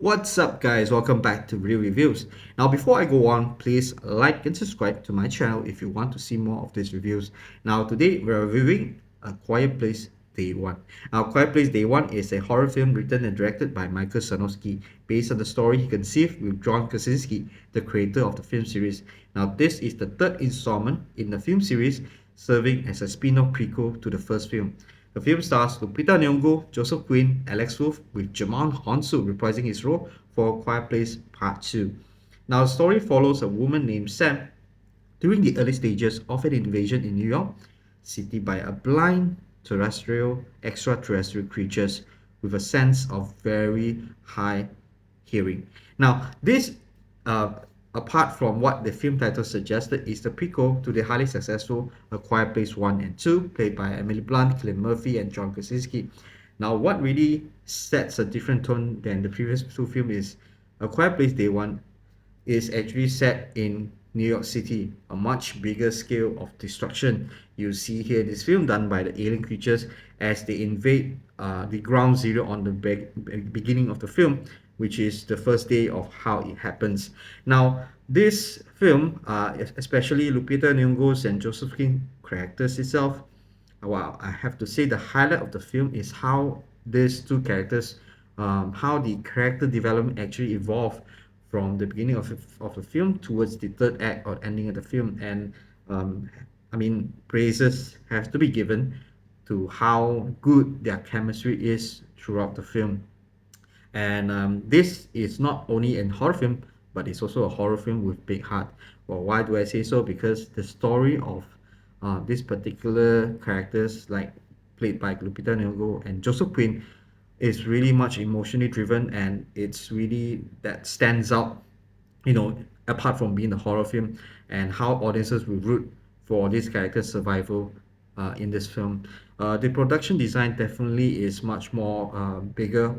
What's up guys, welcome back to Real Reviews. Now before I go on, please like and subscribe to my channel if you want to see more of these reviews. Now today we're reviewing A Quiet Place Day 1. Now Quiet Place Day 1 is a horror film written and directed by Michael Sarnoski based on the story he conceived with John Krasinski, the creator of the film series. Now this is the third installment in the film series, serving as a spin-off prequel to the first film. The film stars Lupita Nyong'o, Joseph Quinn, Alex Wolff, with Jamal Honsu reprising his role for Quiet Place Part 2. Now, the story follows a woman named Sam during the early stages of an invasion in New York City by a blind extraterrestrial creatures with a sense of very high hearing. Now, this uh, apart from what the film title suggested, is the prequel to the highly successful A Quiet Place 1 and 2, played by Emily Blunt, Cillian Murphy, and John Krasinski. Now, what really sets a different tone than the previous two films is A Quiet Place Day 1 is actually set in New York City, a much bigger scale of destruction. You see here this film done by the alien creatures as they invade the ground zero on the beginning of the film, which is the first day of how it happens. Now, this film, especially Lupita Nyong'o's and Joseph King characters itself, well, I have to say the highlight of the film is how these two characters, how the character development actually evolved from the beginning of the film towards the third act or ending of the film. And I mean, praises have to be given to how good their chemistry is throughout the film. And this is not only a horror film, but it's also a horror film with big heart. Well, why do I say so? Because the story of these particular characters, like played by Lupita Nyong'o and Joseph Quinn, is really much emotionally driven, and it's really that stands out, apart from being a horror film, and how audiences will root for this character's survival in this film. The production design definitely is much more bigger,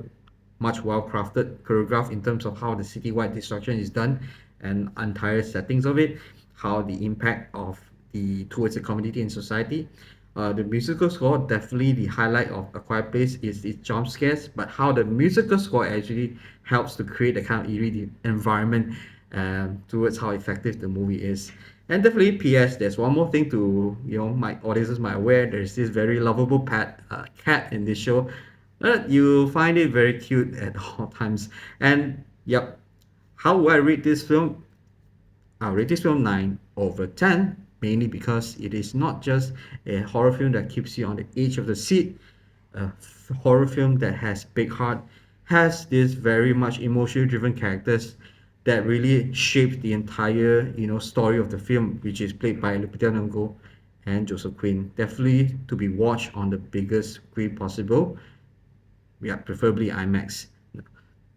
much well crafted, choreographed in terms of how the citywide destruction is done and entire settings of it, how the impact of the towards the community and society. The musical score, definitely the highlight of A Quiet Place is its jump scares, but how the musical score actually helps to create a kind of eerie environment towards how effective the movie is. And definitely, P.S. There's one more thing to my audiences might aware. There's this very lovable cat in this show. You find it very cute at all times. And yep, how would I rate this film? I'll rate this film 9 over 10, mainly because it is not just a horror film that keeps you on the edge of the seat. A horror film that has big heart, has this very much emotionally driven characters that really shape the entire story of the film, which is played by Lupita Nyong'o and Joseph Quinn. Definitely to be watched on the biggest screen possible. Yeah, preferably IMAX.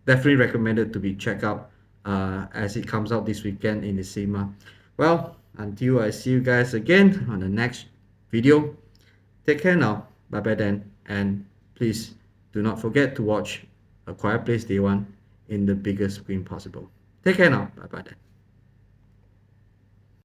Definitely recommended to be checked out as it comes out this weekend in the cinema. Well, until I see you guys again on the next video, take care now. Bye bye then. And please do not forget to watch A Quiet Place Day 1 in the biggest screen possible. Take care now. Bye bye then.